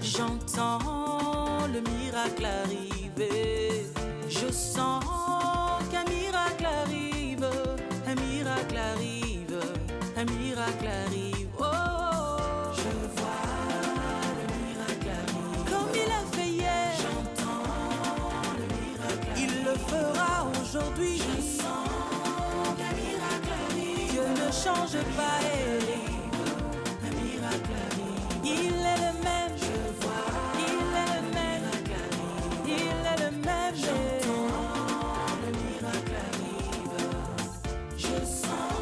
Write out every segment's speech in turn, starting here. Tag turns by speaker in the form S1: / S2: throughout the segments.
S1: J'entends le miracle arriver. Je sens qu'un miracle arrive, un miracle arrive, un miracle arrive. Oh, je vois le miracle arrive. Comme il a fait hier, j'entends le miracle arrive. Il le fera aujourd'hui. Je sens qu'un miracle arrive. Dieu ne change pas. Un miracle arrive. Il est le même. Je vois. Il est le même. Il est le même. J'entends le miracle arrive. Je sens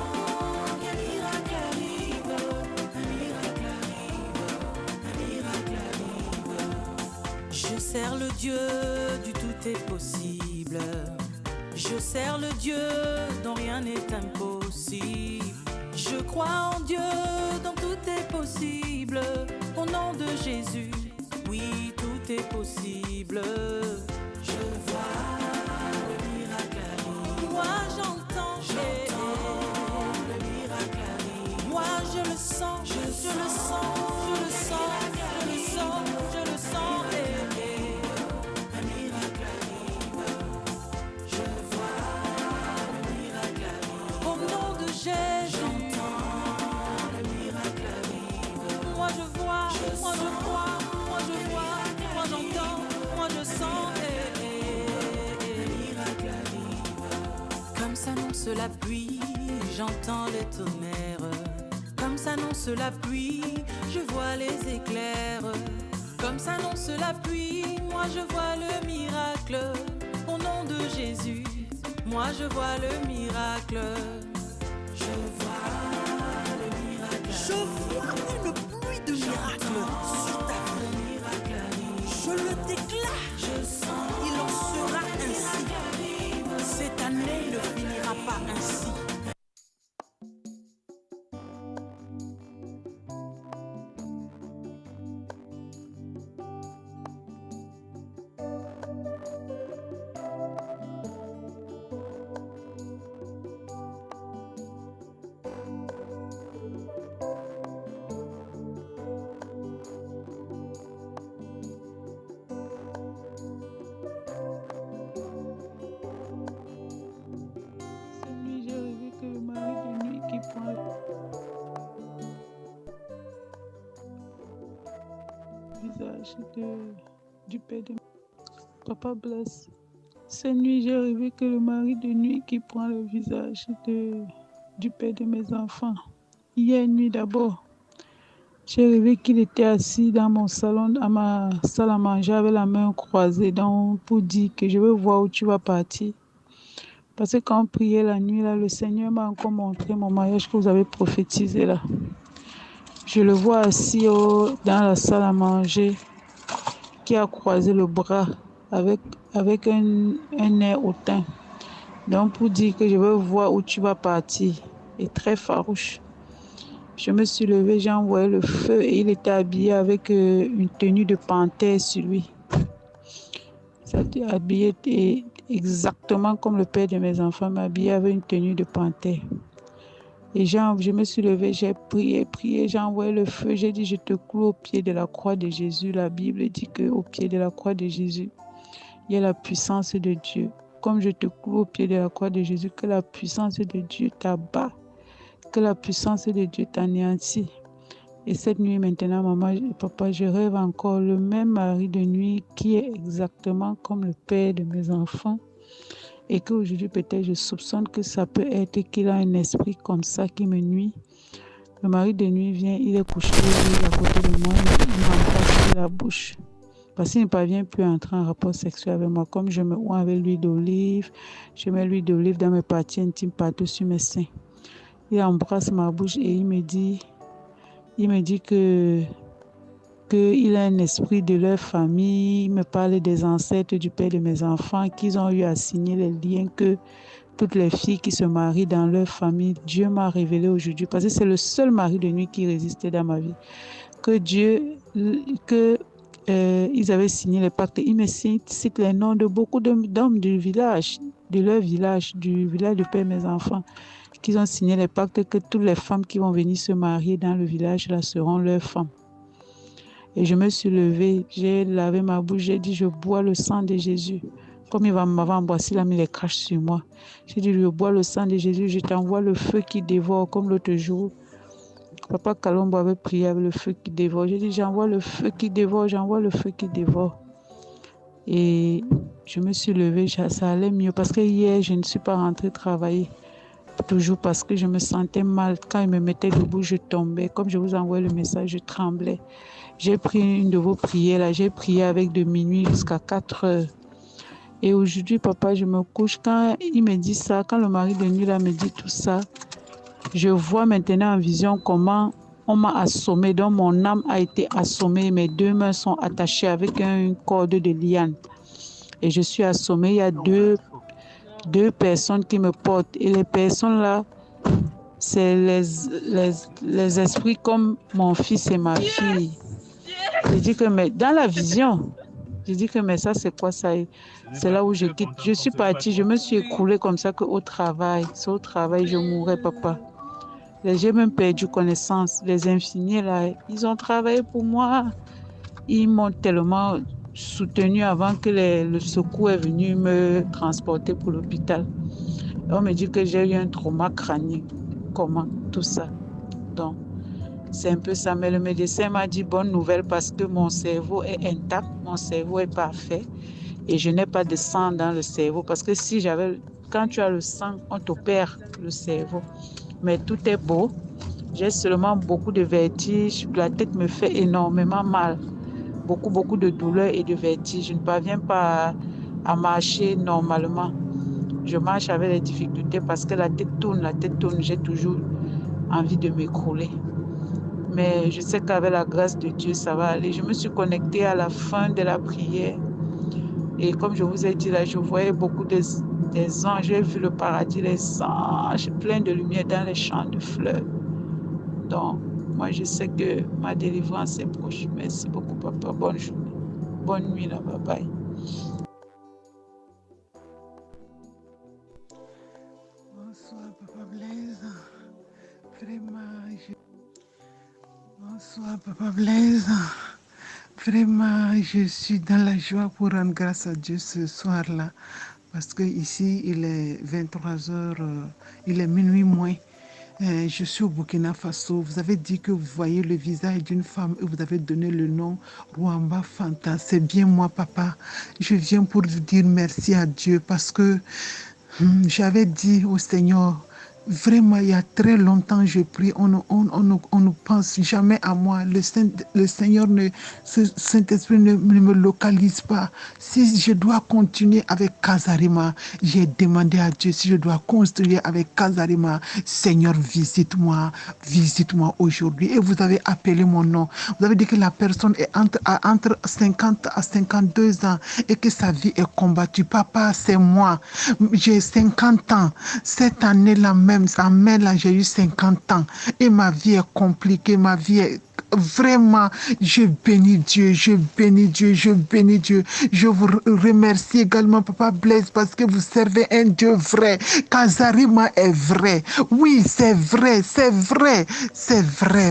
S1: qu'un miracle arrive. Un miracle arrive. Un miracle arrive. Je sers le Dieu du tout est possible. Je sers le Dieu dont rien n'est impossible. Je crois en Dieu dont tout est possible. Au nom de Jésus, oui, tout est possible. Je vois le miracle arrive. Moi j'entends le miracle arrive. Moi je le sens, je le sens, je le sens, je le sens, je le sens. Un miracle arrive. Je vois le miracle arrive. Au nom de Jésus, j'entends le miracle arrive. Moi je vois, moi je crois, moi je vois, moi j'entends, moi je sens. Un miracle arrive. Comme s'annonce la pluie, j'entends les tonnerres. Comme s'annonce la pluie, je vois les éclairs. Comme s'annonce la pluie, moi je vois le miracle. Au nom de Jésus, moi je vois le miracle. Je vois le miracle.
S2: Je vois une pluie de miracles sur ta vie. Je le déclare.
S1: Je sens
S2: Il en sera ainsi. Cette année ne finira pas ainsi.
S3: Cette nuit, j'ai rêvé que le mari de nuit qui prend le visage du père de Papa blesse. Cette nuit, j'ai rêvé que le mari de nuit qui prend le visage du père de mes enfants. Hier nuit d'abord, j'ai rêvé qu'il était assis dans mon salon, à ma salle à manger avec la main croisée donc pour dire que je veux voir où tu vas partir. Parce que quand on priait la nuit, là, le Seigneur m'a encore montré mon mariage que vous avez prophétisé là. Je le vois assis dans la salle à manger, qui a croisé le bras avec un air hautain. Donc pour dire que je veux voir où tu vas partir. Et très farouche. Je me suis levée, j'ai envoyé le feu et il était habillé avec une tenue de panthère sur lui. Ça était habillé exactement comme le père de mes enfants m'a habillé avec une tenue de panthère. Et je me suis levée, j'ai prié, j'ai envoyé le feu, j'ai dit je te cloue au pied de la croix de Jésus. La Bible dit qu'au pied de la croix de Jésus, il y a la puissance de Dieu. Comme je te cloue au pied de la croix de Jésus, que la puissance de Dieu t'abat, que la puissance de Dieu t'anéantit. Et cette nuit maintenant, maman et papa, je rêve encore le même mari de nuit qui est exactement comme le père de mes enfants. Et qu'aujourd'hui, peut-être, je soupçonne que ça peut être qu'il a un esprit comme ça qui me nuit. Le mari de nuit vient, il est couché à côté de moi, il m'embrasse sur la bouche. Parce qu'il ne parvient plus à entrer en rapport sexuel avec moi. Comme je me oins avec l'huile d'olive, je mets l'huile d'olive dans mes parties intimes partout sur mes seins. Il embrasse ma bouche et il me dit que qu'il a un esprit de leur famille. Il me parle des ancêtres du père de mes enfants, qu'ils ont eu à signer les liens que toutes les filles qui se marient dans leur famille, Dieu m'a révélé aujourd'hui, parce que c'est le seul mari de nuit qui résistait dans ma vie, ils avaient signé les pactes. Il me cite les noms de beaucoup d'hommes du village, de leur village, du village du père de mes enfants, qu'ils ont signé les pactes que toutes les femmes qui vont venir se marier dans le village là seront leurs femmes. Et je me suis levée, j'ai lavé ma bouche, j'ai dit je bois le sang de Jésus. Comme il m'avait embrassé, il a mis les craches sur moi. J'ai dit, je bois le sang de Jésus, je t'envoie le feu qui dévore, comme l'autre jour. Papa Kalombo avait prié avec le feu qui dévore. J'ai dit, j'envoie le feu qui dévore, j'envoie le feu qui dévore. Et je me suis levée, ça allait mieux parce que hier, je ne suis pas rentrée travailler. Toujours parce que je me sentais mal. Quand il me mettait debout, je tombais. Comme je vous envoie le message, je tremblais. J'ai pris une de vos prières là. J'ai prié avec de minuit jusqu'à 4 heures. Et aujourd'hui, papa, je me couche. Quand il me dit ça, quand le mari de nuit là me dit tout ça, je vois maintenant en vision comment on m'a assommé. Donc mon âme a été assommée. Mes 2 mains sont attachées avec une corde de liane. Et je suis assommée. Il y a deux personnes qui me portent. Et les personnes là, c'est les esprits comme mon fils et ma fille. Je dis que mais dans la vision, je dis que mais ça c'est quoi ça? C'est là où je quitte. Je suis partie, je me suis écroulée comme ça qu'au travail. C'est au travail, je mourrais, papa. J'ai même perdu connaissance. Les infirmiers là, ils ont travaillé pour moi. Ils m'ont tellement soutenu avant que le secours est venu me transporter pour l'hôpital. On me dit que j'ai eu un trauma crânien. Comment? Tout ça. Donc, c'est un peu ça. Mais le médecin m'a dit bonne nouvelle parce que mon cerveau est intact, mon cerveau est parfait et je n'ai pas de sang dans le cerveau. Parce que quand tu as le sang, on t'opère le cerveau. Mais tout est beau. J'ai seulement beaucoup de vertiges. La tête me fait énormément mal. Beaucoup de douleurs et de vertiges. Je ne parviens pas à marcher normalement. Je marche avec des difficultés parce que la tête tourne. J'ai toujours envie de m'écrouler. Mais je sais qu'avec la grâce de Dieu, ça va aller. Je me suis connectée à la fin de la prière. Et comme je vous ai dit là, je voyais beaucoup des anges. J'ai vu le paradis, les anges, plein de lumière dans les champs de fleurs. Donc, moi, je sais que ma délivrance est proche. Merci beaucoup, papa. Bonne journée. Bonne nuit, là. Bye bye.
S4: Bonsoir, Papa Blaise. Bonsoir, Papa Blaise. Vraiment, je suis dans la joie pour rendre grâce à Dieu ce soir-là. Parce que ici, il est 23h, il est minuit moins. Je suis au Burkina Faso. Vous avez dit que vous voyez le visage d'une femme et vous avez donné le nom Rwamba Fanta. C'est bien moi, papa. Je viens pour vous dire merci à Dieu parce que j'avais dit au Seigneur, vraiment, il y a très longtemps, je prie, on ne pense jamais à moi. Le Seigneur, Saint-Esprit ne me localise pas. Si je dois continuer avec Kazarima, j'ai demandé à Dieu si je dois construire avec Kazarima. Seigneur, visite-moi aujourd'hui. Et vous avez appelé mon nom. Vous avez dit que la personne est entre 50 à 52 ans et que sa vie est combattue. Papa, c'est moi. J'ai 50 ans. Cette année-là même, là, j'ai eu 50 ans et ma vie est compliquée, ma vie est vraiment, je bénis Dieu. Je vous remercie également, Papa Blaise, parce que vous servez un Dieu vrai. Kazarima est vrai. Oui, c'est vrai.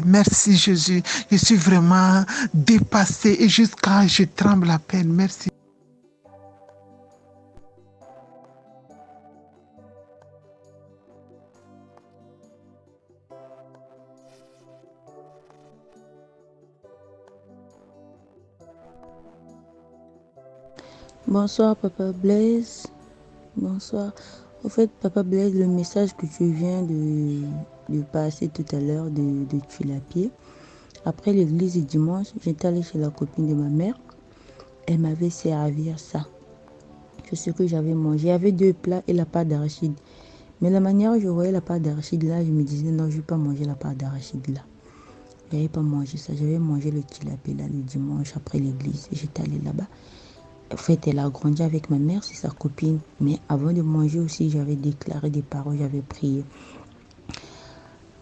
S4: Merci Jésus. Je suis vraiment dépassée et jusqu'à je tremble à peine. Merci.
S5: Bonsoir Papa Blaise. Bonsoir. En fait, Papa Blaise, le message que tu viens de passer tout à l'heure de Tulapié. Après l'église du dimanche, j'étais allée chez la copine de ma mère. Elle m'avait servi à ça. C'est ce que j'avais mangé. Il y avait 2 plats et la pâte d'arachide. Mais la manière où je voyais la pâte d'arachide là, je me disais non, je ne vais pas manger la pâte d'arachide là. Je n'avais pas mangé ça. J'avais mangé le Tulapié là le dimanche après l'église. J'étais allée là-bas. En fait, elle a grandi avec ma mère, c'est sa copine. Mais avant de manger aussi, j'avais déclaré des paroles, j'avais prié.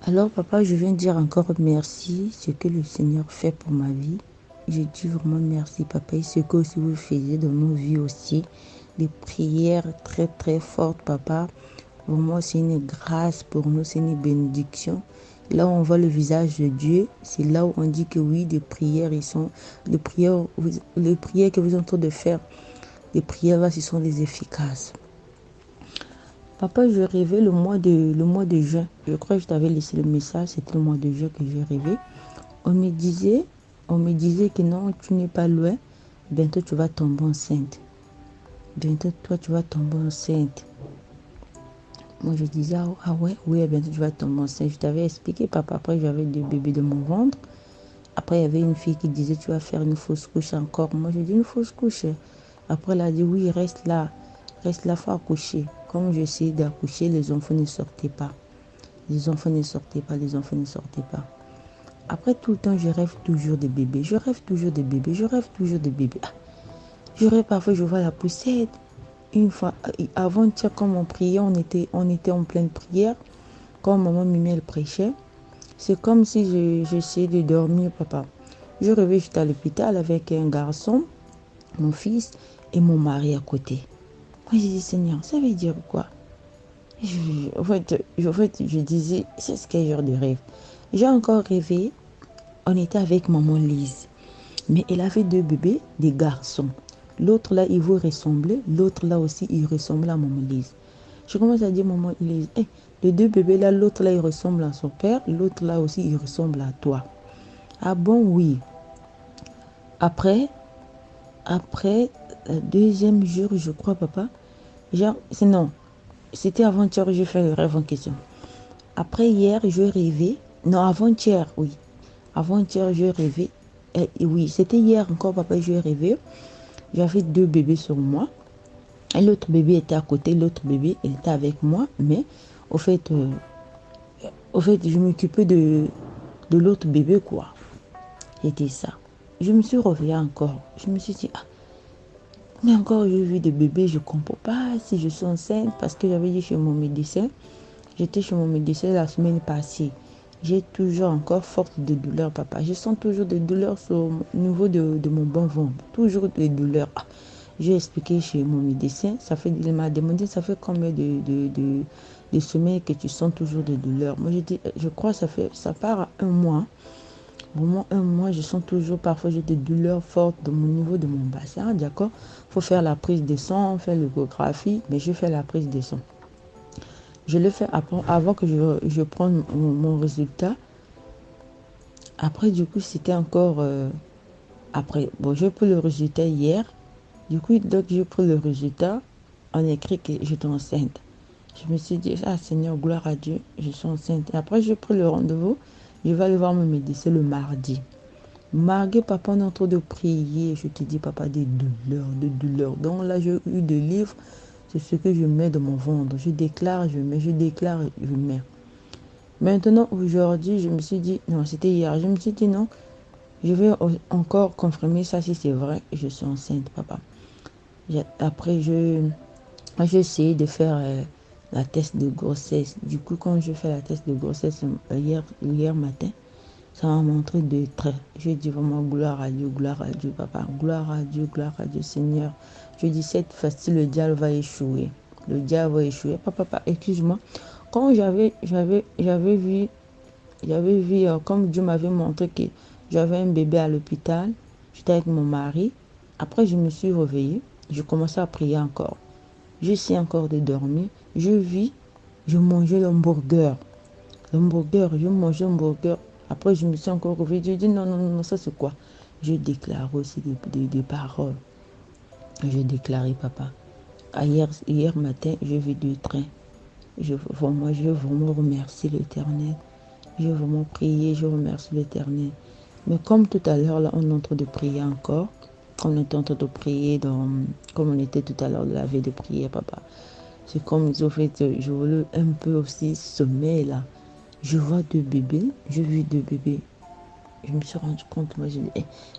S5: Alors, papa, je viens dire encore merci, ce que le Seigneur fait pour ma vie. Je dis vraiment merci, papa, et ce que aussi vous faisiez dans nos vies aussi. Des prières très, très fortes, papa. Vraiment, c'est une grâce pour nous, c'est une bénédiction. Là où on voit le visage de Dieu, c'est là où on dit que oui, les prières que vous êtes en train de faire les prières là, ce sont les efficaces. Papa, je rêvais le mois de juin. Je crois que je t'avais laissé le message, c'était le mois de juin que je rêvais. On me disait que non, tu n'es pas loin. Bientôt, tu vas tomber enceinte. Bientôt, toi, tu vas tomber enceinte. Moi, je disais, ah ouais, oui, bientôt, tu vas tomber enceinte. Je t'avais expliqué, papa. Après, j'avais 2 bébés de mon ventre. Après, il y avait une fille qui disait, tu vas faire une fausse couche encore. Moi, je dis, une fausse couche. Après, elle a dit, oui, reste là, faut accoucher. Comme j'essayais d'accoucher, les enfants ne sortaient pas. Les enfants ne sortaient pas. Après, tout le temps, je rêve toujours de bébés. Je rêve parfois, je vois la poussette. Une fois, avant-hier, comme on priait, on était en pleine prière. Quand maman Mimi, elle prêchait, c'est comme si j'essayais de dormir, papa. Je rêvais, j'étais à l'hôpital avec un garçon, mon fils, et mon mari à côté. Moi, j'ai dit, Seigneur, ça veut dire quoi? En fait, je disais, c'est ce quel genre de rêve. J'ai encore rêvé, on était avec maman Lise. Mais elle avait 2 bébés, des garçons. L'autre là, il vous ressemblait. L'autre là aussi, il ressemblait à maman Lise. Je commence à dire, maman Lise, les 2 bébés là, l'autre là, il ressemble à son père. L'autre là aussi, il ressemble à toi. Ah bon, oui. Après, le 2e jour, je crois, papa. C'était avant-hier, je fais le rêve en question. Après hier, je rêvais. Non, avant-hier, oui. Avant-hier, je rêvais. Oui, c'était hier encore, papa, je rêvais. J'avais 2 bébés sur moi. Et l'autre bébé était à côté, l'autre bébé il était avec moi. Mais au fait, je m'occupais de l'autre bébé, quoi. C'était ça. Je me suis réveillée encore. Je me suis dit, mais encore, j'ai vu des bébés, je ne comprends pas si je suis enceinte parce que j'avais dit chez mon médecin. J'étais chez mon médecin la semaine passée. J'ai toujours encore forte de douleurs, papa. Je sens toujours des douleurs au niveau de mon bon ventre. Toujours des douleurs. J'ai expliqué chez mon médecin. Il m'a demandé, ça fait combien de semaines que tu sens toujours des douleurs. Moi, j'ai dit, je crois que ça part à 1 mois. Vraiment 1 mois, je sens toujours, parfois j'ai des douleurs fortes au niveau de mon bassin. D'accord? Il faut faire la prise de sang, faire l'échographie. Mais je fais la prise de sang. Je le fais avant que je prenne mon résultat. Après, du coup, c'était encore... après, bon, j'ai pris le résultat hier. Du coup, donc, j'ai pris le résultat. On écrit que j'étais enceinte. Je me suis dit, Seigneur, gloire à Dieu, je suis enceinte. Et après, j'ai pris le rendez-vous. Je vais aller voir mon médecin le mardi. Mardi, papa, on est en train de prier. Je te dis, papa, des douleurs. Donc là, j'ai eu des livres. C'est ce que je mets dans mon ventre. Je déclare, je mets, je déclare, je mets. Maintenant, aujourd'hui, je me suis dit, non, c'était hier, je me suis dit non, je vais encore confirmer ça si c'est vrai, je suis enceinte, papa. Après, j'ai essayé de faire la test de grossesse. Du coup, quand je fais la test de grossesse hier matin, ça m'a montré 2 traits. Je dis vraiment gloire à Dieu, papa. Gloire à Dieu, Seigneur. Je dis cette fois-ci, le diable va échouer. Papa, excuse-moi. Quand j'avais vu, comme Dieu m'avait montré que j'avais un bébé à l'hôpital, j'étais avec mon mari. Après, je me suis réveillée. Je commençais à prier encore. J'essayais encore de dormir. Je mangeais l'hamburger. Je mangeais l'hamburger. Après, je me suis encore réveillée. Je dis non, ça c'est quoi? Je déclare aussi des paroles. Je déclarais, papa. Hier matin, j'ai vu 2 trains. Je veux vraiment remercier l'Éternel. Je veux vraiment prier, je remercie l'Éternel. Mais comme tout à l'heure, là, on est en train de prier encore. On était en train de prier comme on était tout à l'heure de la veille de prière, papa. C'est comme, en fait, je voulais un peu aussi sommeil, là. Je vois 2 bébés. J'ai vu 2 bébés. Je me suis rendu compte, moi,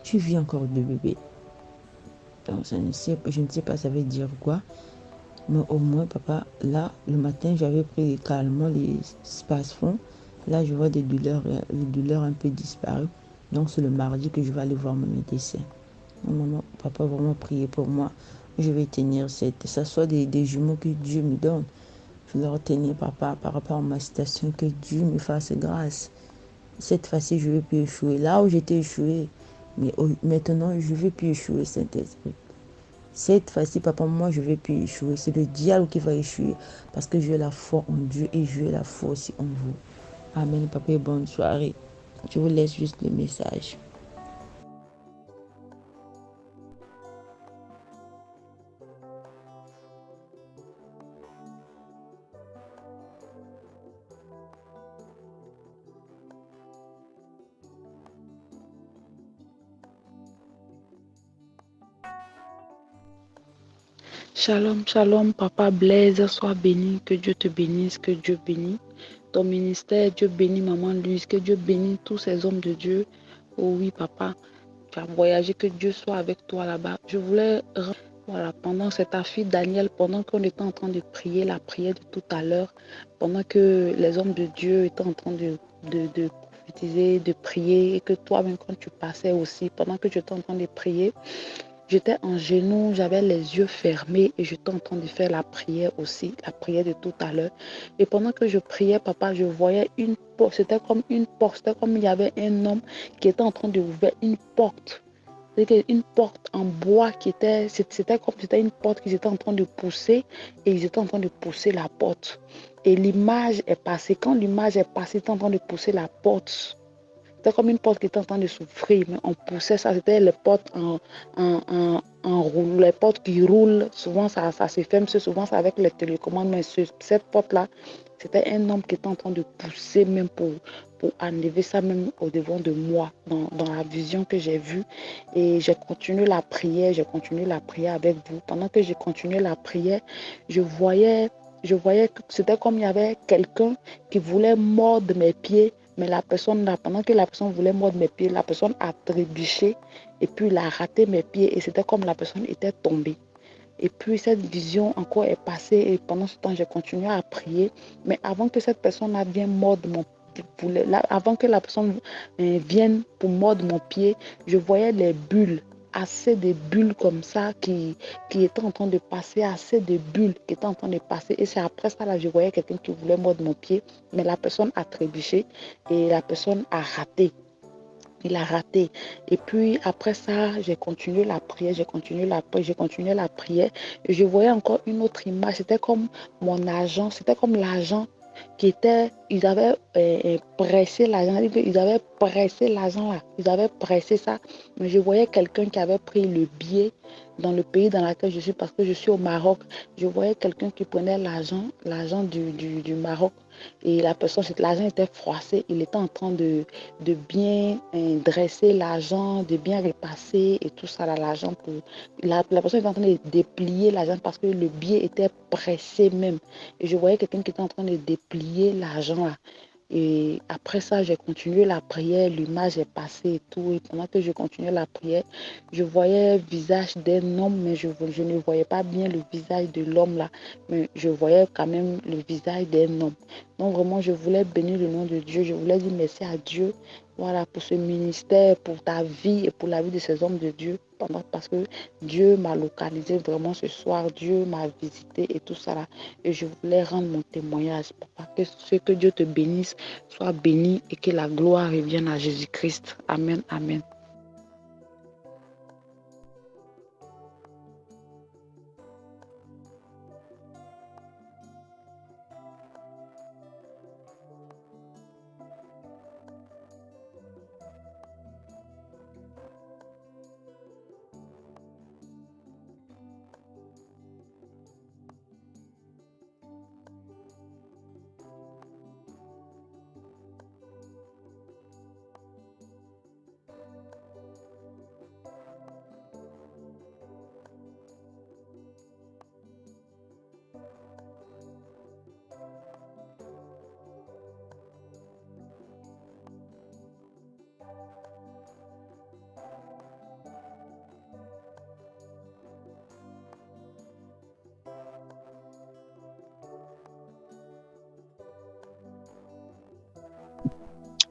S5: j'ai vu encore 2 bébés. Donc, je ne sais pas ça veut dire quoi. Mais au moins, papa, là, le matin, j'avais pris calmement les spasmes. Là, je vois les douleurs un peu disparues. Donc, c'est le mardi que je vais aller voir mon médecin. Maman, papa, vraiment prier pour moi. Je vais tenir ça soit des jumeaux que Dieu me donne. Je vais leur tenir, papa, par rapport à ma situation, que Dieu me fasse grâce. Cette fois-ci, je ne vais plus échouer. Là où j'étais échoué, mais maintenant, je ne vais plus échouer, Saint-Esprit. Cette fois-ci, papa, moi, je ne vais plus échouer. C'est le diable qui va échouer parce que j'ai la foi en Dieu et j'ai la foi aussi en vous. Amen, papa, et bonne soirée. Je vous laisse juste le message.
S3: Shalom, shalom, papa Blaise, sois béni, que Dieu te bénisse, que Dieu bénisse ton ministère, Dieu bénit maman Louise, que Dieu bénisse tous ces hommes de Dieu. Oh oui, papa, tu as voyagé, que Dieu soit avec toi là-bas. Je voulais, voilà, pendant cette affaire Daniel, pendant qu'on était en train de prier la prière de tout à l'heure, pendant que les hommes de Dieu étaient en train de prophétiser, de prier, et que toi-même quand tu passais aussi, pendant que tu étais en train de prier, j'étais en genoux, j'avais les yeux fermés et j'étais en train de faire la prière aussi, la prière de tout à l'heure. Et pendant que je priais, papa, je voyais une porte, c'était comme une porte, c'était comme il y avait un homme qui était en train d'ouvrir une porte. C'était une porte en bois qui était, c'était comme c'était une porte qu'ils étaient en train de pousser et ils étaient en train de pousser la porte. Et l'image est passée. Quand l'image est passée, ils étaient en train de pousser la porte. C'était comme une porte qui était en train de s'ouvrir, mais on poussait ça. C'était les portes en roule, les portes qui roulent. Souvent, ça se ferme, souvent, c'est avec les télécommandes. Mais cette porte-là, c'était un homme qui était en train de pousser même pour enlever ça même au devant de moi, dans la vision que j'ai vue. Et j'ai continué la prière, avec vous. Pendant que j'ai continué la prière, je voyais que c'était comme il y avait quelqu'un qui voulait mordre mes pieds. Mais la personne là, pendant que la personne voulait mordre mes pieds, la personne a trébuché et puis il a raté mes pieds et c'était comme la personne était tombée. Et puis cette vision encore est passée et pendant ce temps, j'ai continué à prier. Mais avant que cette personne-là vienne mordre mon pied, avant que la personne vienne pour mordre mon pied, je voyais les bulles. Assez de bulles comme ça qui étaient en train de passer, assez de bulles qui étaient en train de passer. Et c'est après ça, là, je voyais quelqu'un qui voulait mordre mon pied, mais la personne a trébuché et la personne a raté. Il a raté. Et puis après ça, j'ai continué la prière, j'ai continué la prière. Et je voyais encore une autre image. C'était comme mon agent, c'était comme l'agent qui était, ils avaient pressé l'argent, ils avaient pressé l'argent là, ils avaient pressé ça. Mais je voyais quelqu'un qui avait pris le billet dans le pays dans lequel je suis, parce que je suis au Maroc. Je voyais quelqu'un qui prenait l'argent du Maroc. Et la personne, l'argent était froissé, il était en train de bien dresser l'argent, de bien repasser et tout ça, là, l'argent. La personne était en train de déplier l'argent parce que le billet était pressé même. Et je voyais quelqu'un qui était en train de déplier l'argent là. Et après ça, j'ai continué la prière, l'image est passée et tout. Et pendant que je continuais la prière, je voyais le visage d'un homme, mais je ne voyais pas bien le visage de l'homme là. Mais je voyais quand même le visage d'un homme. Donc vraiment, je voulais bénir le nom de Dieu. Je voulais dire merci à Dieu, voilà, pour ce ministère, pour ta vie et pour la vie de ces hommes de Dieu. Parce que Dieu m'a localisé vraiment ce soir, Dieu m'a visité et tout ça là. Et je voulais rendre mon témoignage, papa. Que Dieu te bénisse, sois béni et que la gloire revienne à Jésus-Christ. Amen, amen.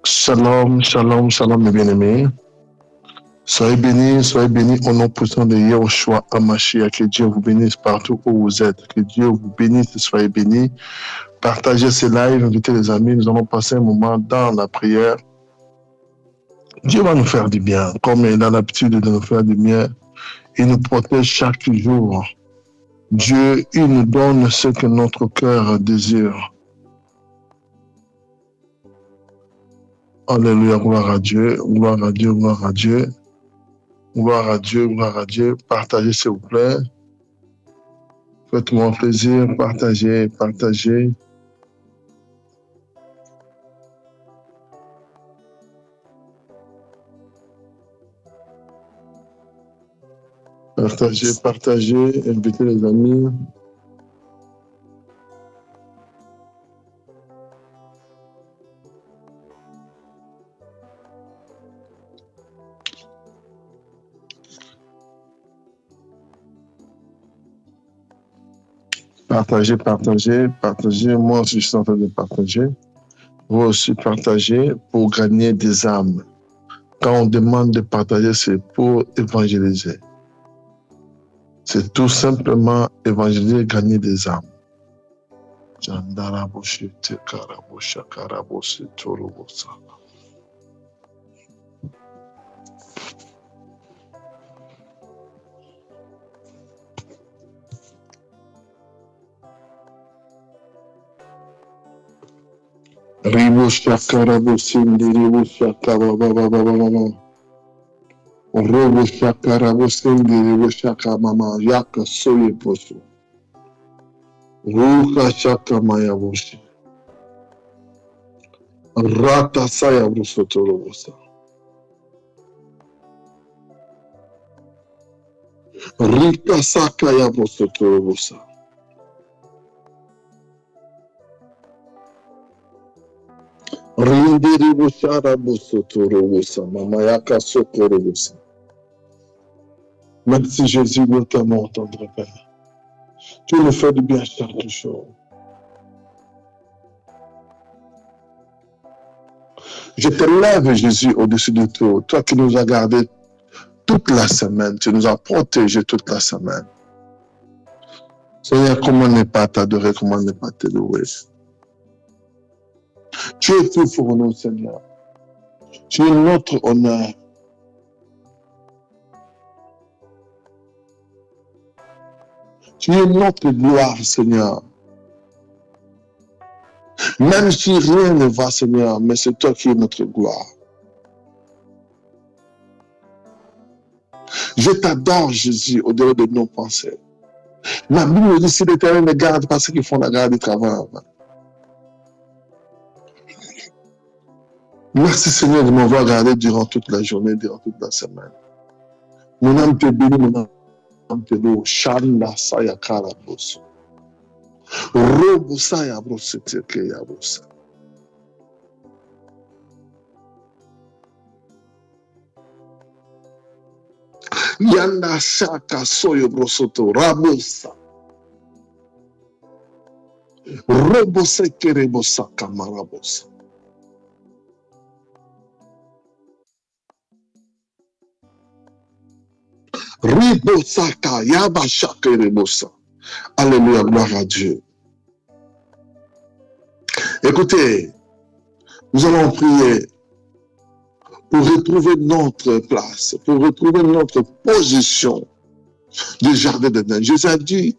S6: Shalom, shalom, shalom, mes bien-aimés. Soyez bénis au nom puissant de Yahushua HaMashiach. Que Dieu vous bénisse partout où vous êtes. Que Dieu vous bénisse et soyez bénis. Partagez ces lives, invitez les amis. Nous allons passer un moment dans la prière. Dieu va nous faire du bien, comme il a l'habitude de nous faire du bien. Il nous protège chaque jour. Dieu, il nous donne ce que notre cœur désire. Alléluia, gloire à Dieu, gloire à Dieu, gloire à Dieu. Gloire à Dieu, gloire à Dieu. Partagez, s'il vous plaît. Faites-moi plaisir, partagez, partagez. Partagez, partagez, invitez les amis. Partagez, partagez, partagez. Moi aussi, je suis en train de partager. Vous aussi, partagez pour gagner des âmes. Quand on demande de partager, c'est pour évangéliser. C'est tout simplement évangéliser, gagner des âmes. Ribo shaka rabo sindi ribo shaka baba baba baba. Robo shaka rabo sindi ribo shaka mama yaka soye poso. Ruka shaka maya boshi. Rata saya bruso torobosa. Rika saka ya bruso torobosa. Rindiri bushara busotorobosa, mama yaka sokorobosa. Merci Jésus, nous t'aimons, tendre Père. Tu nous fais du bien chaque jour. Je te lève, Jésus, au-dessus de tout. Toi qui nous as gardés toute la semaine, tu nous as protégés toute la semaine. Seigneur, comment ne pas t'adorer, comment ne pas te louer. Tu es tout pour nous, Seigneur. Tu es notre honneur. Tu es notre gloire, Seigneur. Même si rien ne va, Seigneur, mais c'est toi qui es notre gloire. Je t'adore, Jésus, au-delà de nos pensées. Ma Bible dit, si l'Éternel ne garde pas ceux qui font la garde du travail. Merci Seigneur de m'avoir gardé durant toute la journée, durant toute la semaine. Mon âme te bénit, mon âme te loue. Shanda saya karaboso. Robo saya brosete ke yabosa. Yanda shaka soyo brosoto rabosa. Robo se kerebosa kamarabosa. Ribosaka, Yabashaka Rebosa. Alléluia, gloire à Dieu. Écoutez, nous allons prier pour retrouver notre place, pour retrouver notre position du jardin d'Éden. Jésus a dit,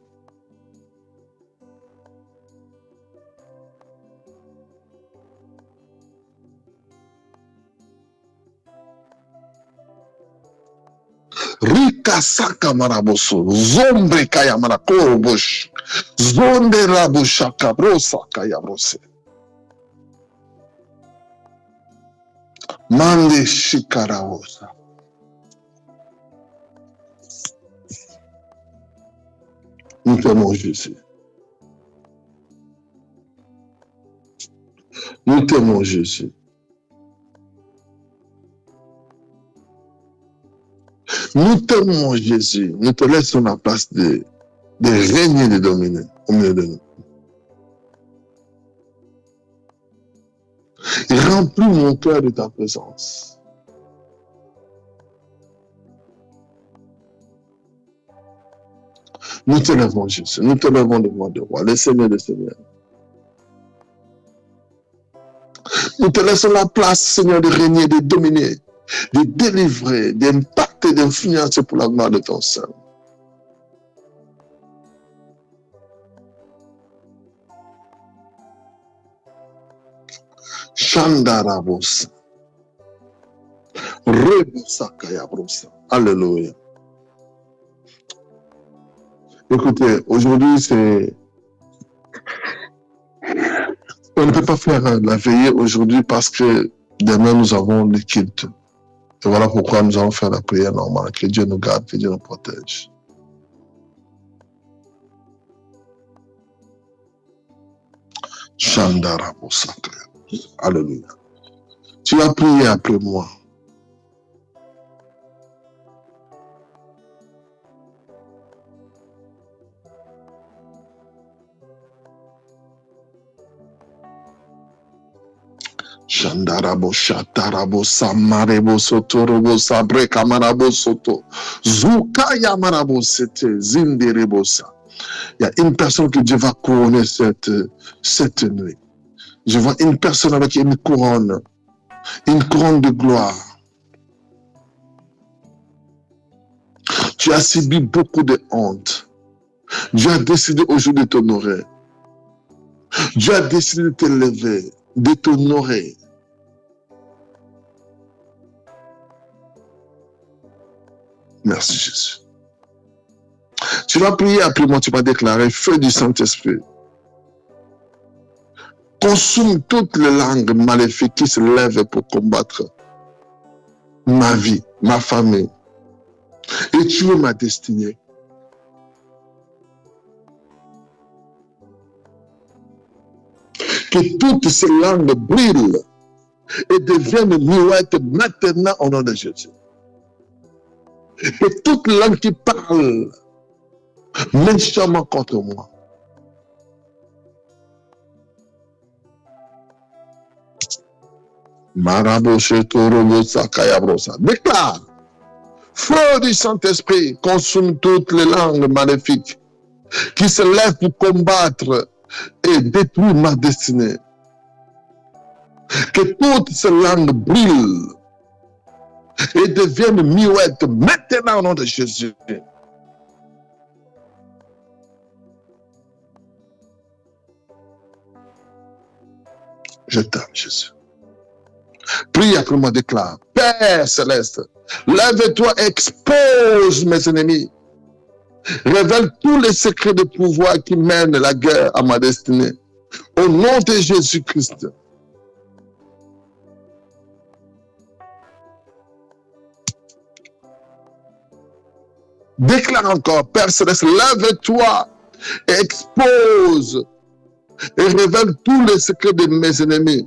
S6: Rika saka maraboso, zombre kaya marakorobosh, zonde rabosha kabrosa kaya brose. Mande shikaraosa. Nous t'aimons Jésus. Nous t'aimons Jésus. Nous t'aimons Jésus. Nous te laissons la place de régner, de dominer au milieu de nous. Remplis mon cœur de ta présence. Nous te lèvons Jésus. Nous te lèvons devant le roi, le Seigneur des Seigneurs. Nous te laissons la place, Seigneur, de régner, de dominer, de délivrer, d'impacter d'impacter, d'influencer pour la gloire de ton sein. Shandarabos. Rebosakayabrosa. Alléluia. Écoutez, aujourd'hui, on ne peut pas faire la veillée aujourd'hui parce que demain, nous avons le culte. Et voilà pourquoi nous allons faire la prière normale. Que Dieu nous garde, que Dieu nous protège. Shandarabosakaya. Alléluia. Tu vas prier après moi. Shandarabo, shatarabo, samarebo, sotorobo, sabre, kamarabo, soto. Zukaya marabo, c'était zinderebo sa. Il y a une personne que Dieu va couronner cette nuit. Je vois une personne avec une couronne de gloire. Tu as subi beaucoup de honte. Dieu a décidé aujourd'hui de t'honorer. Dieu a décidé de t'élever, de t'honorer. Merci Jésus. Tu vas prier après moi, tu vas déclarer feu du Saint-Esprit. Consume toutes les langues maléfiques qui se lèvent pour combattre ma vie, ma famille. Et tu es ma destinée. Que toutes ces langues brillent et deviennent muettes maintenant au nom de Jésus. Que toute langue qui parle méchamment contre moi, déclare, feu du Saint-Esprit, consume toutes les langues maléfiques qui se lèvent pour combattre et détruire ma destinée. Que toutes ces langues brillent et deviennent muettes maintenant au nom de Jésus. Je t'aime, Jésus. Prie après moi, déclare. Père céleste, lève-toi, expose mes ennemis. Révèle tous les secrets de pouvoir qui mènent la guerre à ma destinée. Au nom de Jésus-Christ. Déclare encore, Père céleste, lève-toi et expose et révèle tous les secrets de mes ennemis.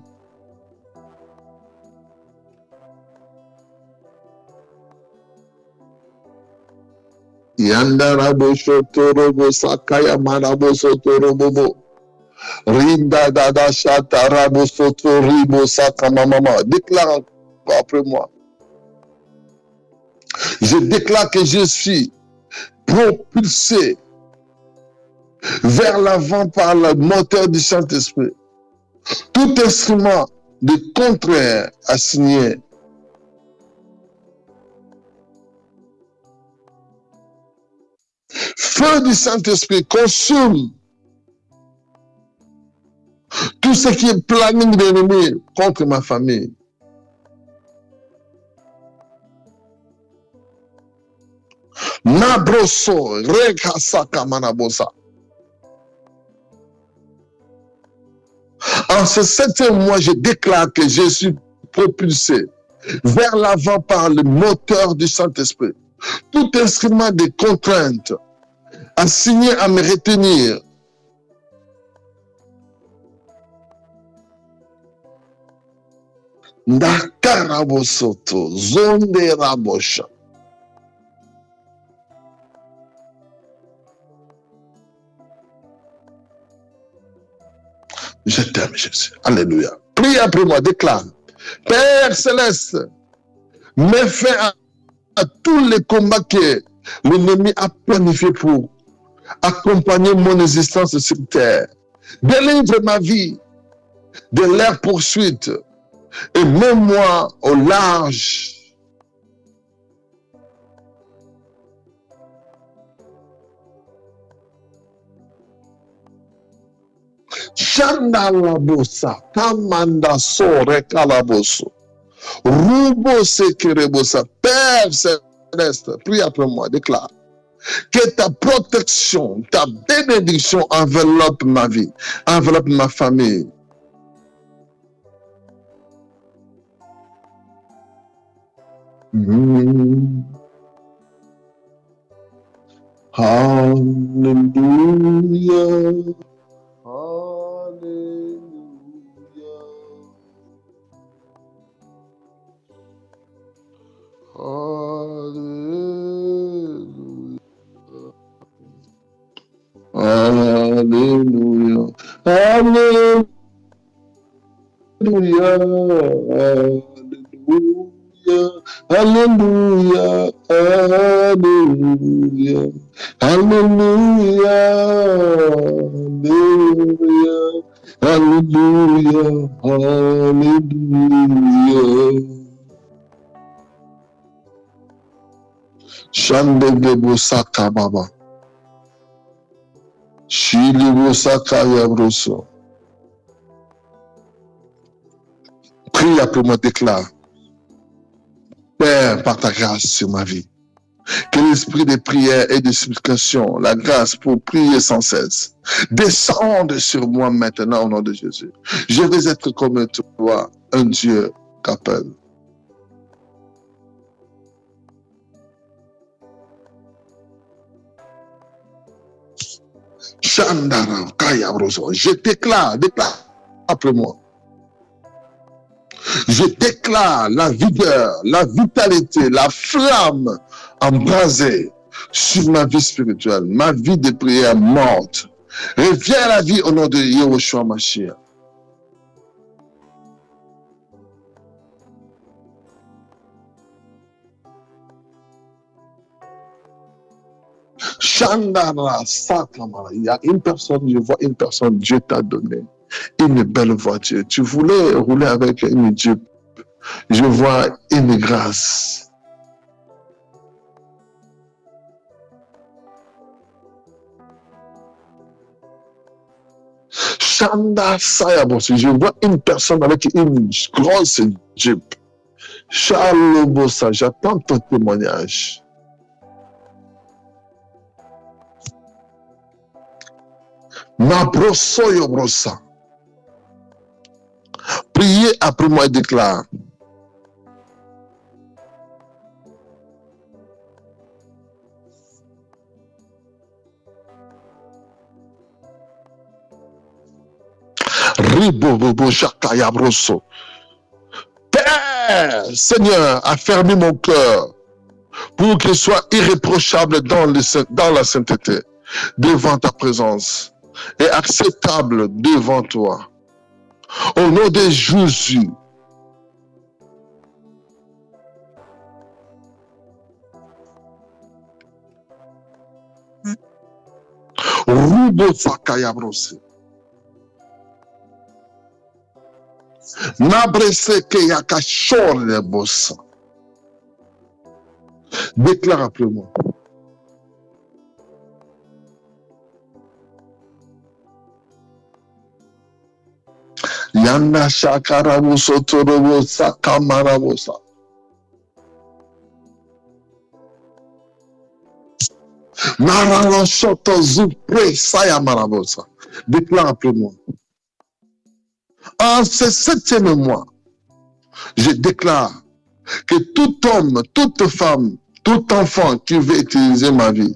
S6: Yandarabo shotorobo sakaya marabo sotorobo. Rinda dada shatarabo sotoribo sakamamama. Déclare encore après moi. Je déclare que je suis propulsé vers l'avant par le moteur du Saint-Esprit. Tout instrument de contraire assigné feu du Saint-Esprit consume tout ce qui est planning d'ennemi contre ma famille. Nabroso, rekasaka manabosa. En ce 7e mois, je déclare que je suis propulsé vers l'avant par le moteur du Saint-Esprit. Tout instrument de contrainte assigné à me retenir Ndakarabosoto, zonde rabosha. Je t'aime, Jésus. Alléluia. Prie après moi, déclare. Père céleste, mets fin à tous les combats que l'ennemi a planifiés pour accompagner mon existence sur terre. Délivre ma vie de leur poursuite et mets-moi au large Shandalabosa, Kamanda Sore Kalaboso, Rubo Sekerebosa. Père Céleste, prie après moi, déclare que ta protection, ta bénédiction enveloppe ma vie, enveloppe ma famille. Hallelujah. Hallelujah. Hallelujah. Hallelujah. Hallelujah. Hallelujah. Hallelujah. Hallelujah. Shandebo Saka Baba. Shilibo Saka Yabroso. Prie après moi, déclare. Père, par ta grâce sur ma vie, que l'esprit de prière et de supplication, la grâce pour prier sans cesse, descende sur moi maintenant au nom de Jésus. Je vais être comme toi, un Dieu qu'appelle. Chandara, Kayabroso. Je déclare après moi. Je déclare la vigueur, la vitalité, la flamme embrasée sur ma vie spirituelle, ma vie de prière morte. Reviens à la vie au nom de Yahushua Mashiach. Chandara, Sakamara. Il y a une personne, je vois une personne, Dieu t'a donné une belle voiture. Tu voulais rouler avec une Jeep. Je vois une grâce. Shanda Sayabos, je vois une personne avec une grosse Jeep. Chalobosa, j'attends ton témoignage. Mabroso Yobrosa. Priez après moi et déclare. Ribobobo Shakayabroso. Père, Seigneur, affermis mon cœur pour qu'il soit irréprochable dans la sainteté, devant ta présence, et acceptable devant toi. Au nom de Jésus. Rubo Sakayabrose. Nabrese ke yakashor le bossa. Déclare après moi. Yanda shakaraboso torobosa kamarabosa. Narano shoto zupre sayamarabosa. Déclare après moi. En ce 7e mois, je déclare que tout homme, toute femme, tout enfant qui veut utiliser ma vie,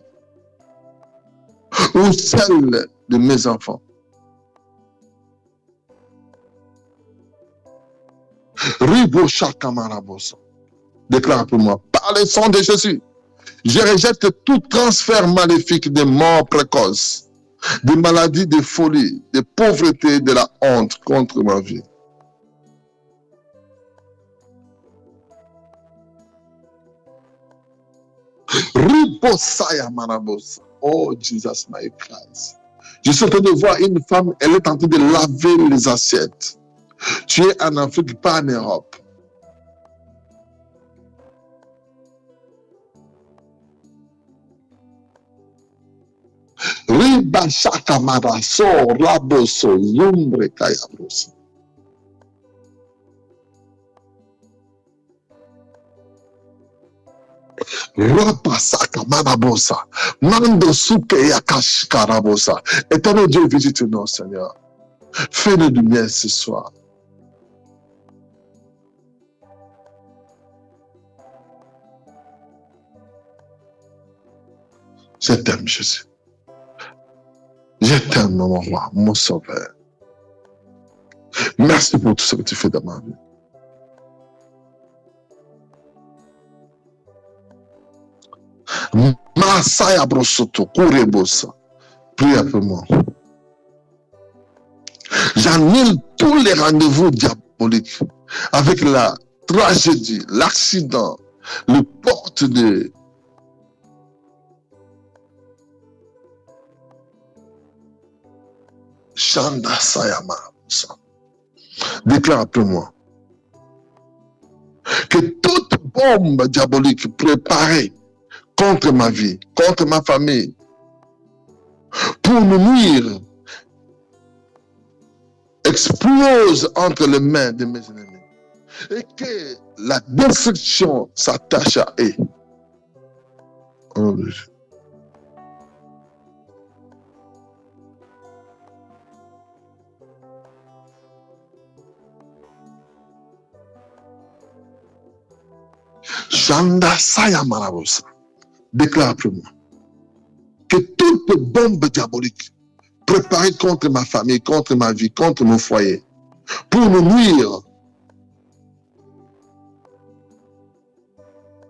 S6: ou celle de mes enfants, Ribo Shakamarabosa, déclare pour moi, par le sang de Jésus, je rejette tout transfert maléfique de mort précoce, de maladies, de folie, de pauvreté, de la honte contre ma vie. Ribosaya Marabosa. Oh, Jesus, my Christ. Je suis en train de voir une femme, elle est en train de laver les assiettes. Tu es en Afrique, pas en Europe. Riba shakamara so raboso zumbre kayabrosa. Rapa sakamarabosa. Mando suke yakashkarabosa. Éternel Dieu, visite-nous, Seigneur. Fais-nous du bien ce soir. Je t'aime, Jésus. Je t'aime, mon roi, mon sauveur. Merci pour tout ce que tu fais dans ma vie. Masaya brosoto, kurebosa. Prie après moi. J'annule tous les rendez-vous diaboliques avec la tragédie, l'accident, le porte de Chanda Sayama. Déclare après moi que toute bombe diabolique préparée contre ma vie, contre ma famille, pour nous nuire, explose entre les mains de mes ennemis. Et que la destruction s'attache à eux. Oh, Chanda Sayamarabosa. Déclare après moi que toute bombe diabolique préparée contre ma famille, contre ma vie, contre mon foyer, pour nous nuire,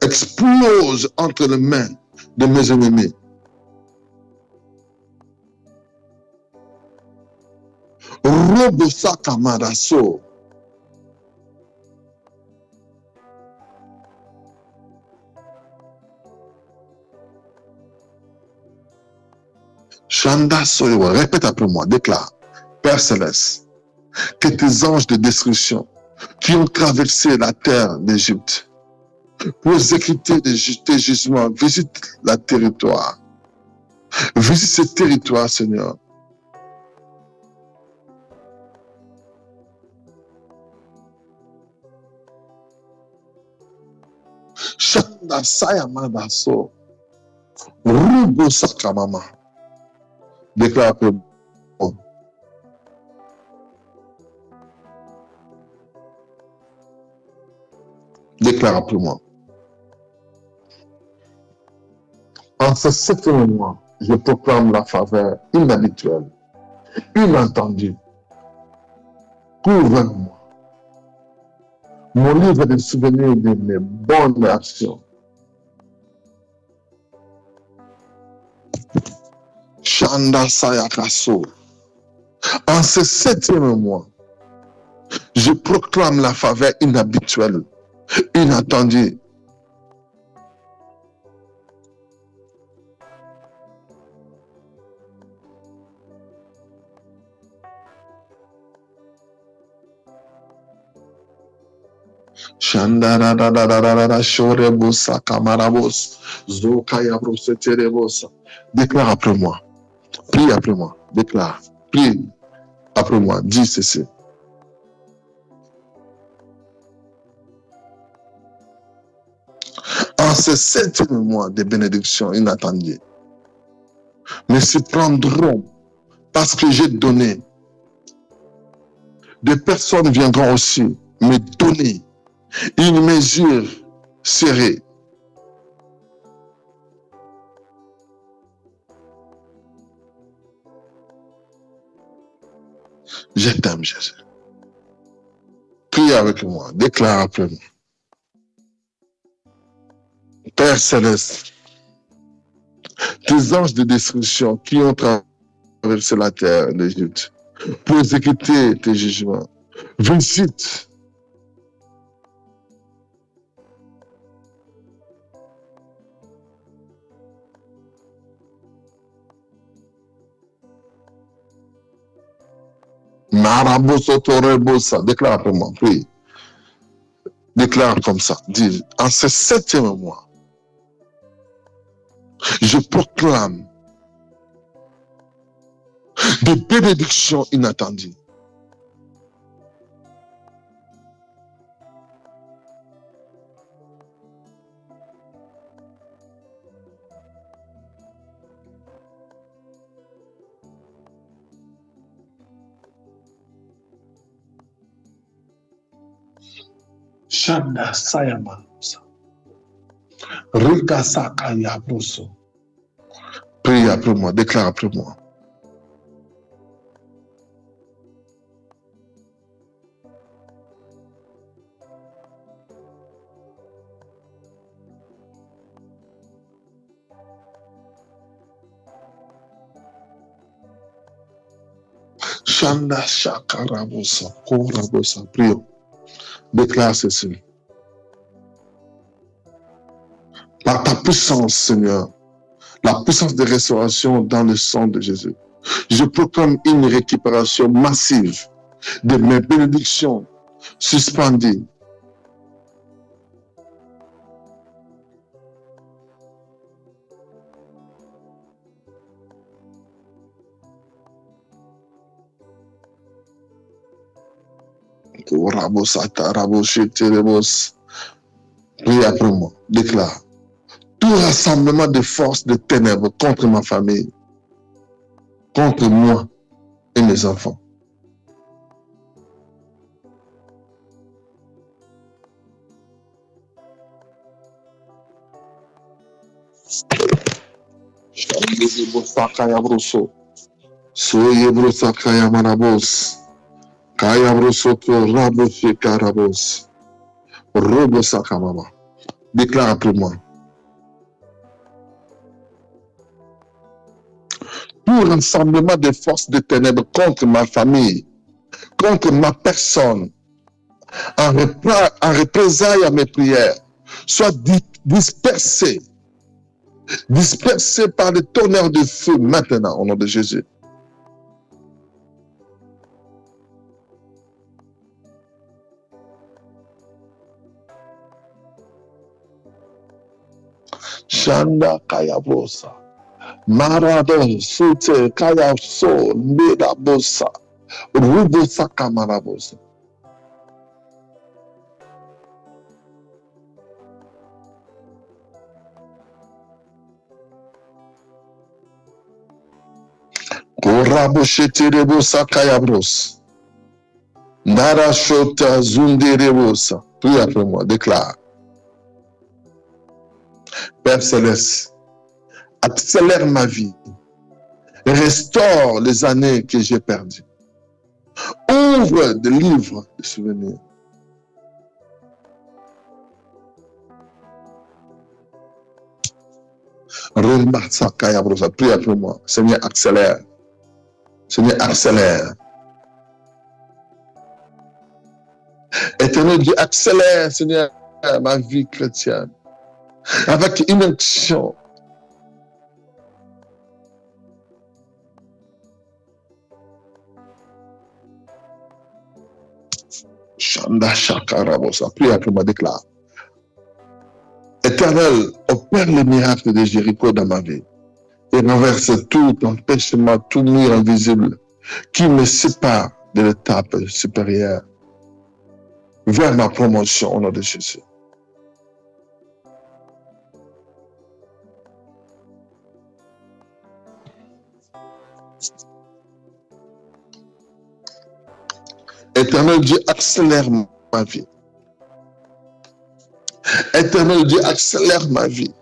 S6: explose entre les mains de mes ennemis. Robosa Kamaraso. Chanda Soyewa, répète après moi, déclare, Père Céleste, que tes anges de destruction qui ont traversé la terre d'Égypte pour exécuter tes jugements, visite le territoire. Visite ce territoire, Seigneur. Chanda Sayamada So, Rubo Sakamama. Déclare après moi. Déclare après moi. En ce 7e mois, je proclame la faveur inhabituelle, inattendue. Couvre-moi. Mon livre de souvenirs de mes bonnes actions. Chanda Sayakaso. En ce 7e mois, je proclame la faveur inhabituelle, inattendue. Shandararararara shorebosa kamarabos zokayabrosa terebosa. Déclare après moi. Prie après moi. Déclare. Prie après moi. Dis ceci. En ce 7e mois de bénédiction inattendue, me surprendront parce que j'ai donné. Des personnes viendront aussi me donner une mesure serrée. Je t'aime, Jésus. Prie avec moi. Déclare après moi. Père Céleste, tes anges de destruction qui ont traversé la terre d'Égypte pour exécuter tes jugements, visite Marabosotorebosa. Déclare après moi, prie. Déclare comme ça. Dis, en ce 7e mois, je proclame de bénédictions inattendues. Shanda Sayama. Rika Sakaya Broso. Prie après moi, déclare après moi. Shanda Shakarabosa, Korabosa, prions. Déclare ceci. Par ta puissance, Seigneur, la puissance de restauration dans le sang de Jésus, je proclame une récupération massive de mes bénédictions suspendues. Prie après moi, déclare. Tout rassemblement de forces de ténèbres contre ma famille, contre moi et mes enfants. Déclare après moi. Tout rassemblement de forces de ténèbres contre ma famille, contre ma personne, en représailles à mes prières, soit dispersé par le tonnerre de feu maintenant, au nom de Jésus. Shanda Kayabosa. Marado Sute Kayaso Medabosa. Rubosa Kamarabosa. Korabosheterebosa Kayabros. Narashota Zunderebosa. Prie après moi, déclare. Père Céleste, accélère ma vie. Restaure les années que j'ai perdues. Ouvre des livres de souvenirs. Prie après moi. Seigneur, accélère. Seigneur, accélère. Éternel Dieu, accélère, Seigneur, ma vie chrétienne. Avec une action. Shanda Shakarabosa. Prie après moi, déclare. Éternel, opère le miracle de Jéricho dans ma vie et renverse tout empêchement, tout mur invisible qui me sépare de l'étape supérieure vers ma promotion au nom de Jésus. Éternel Dieu, accélère ma vie. Éternel Dieu, accélère ma vie.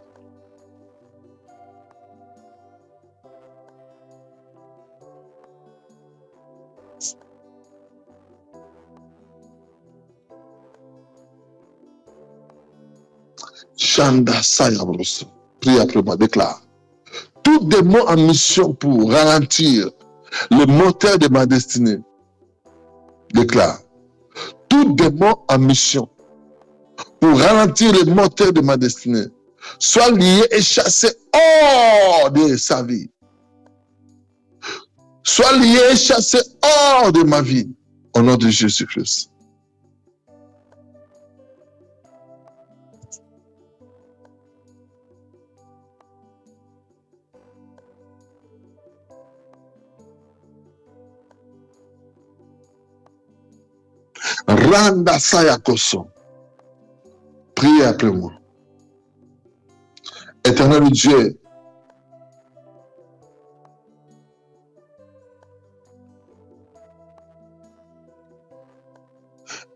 S6: Shanda Sayabros. Prie après moi, déclare. Tout démon en mission pour ralentir le moteur de ma destinée. Déclare. Tout démon en mission pour ralentir le moteur de ma destinée soit lié et chassé hors de sa vie. Soit lié et chassé hors de ma vie. Au nom de Jésus-Christ. Randa Sayakoso. Priez après moi. Éternel Dieu,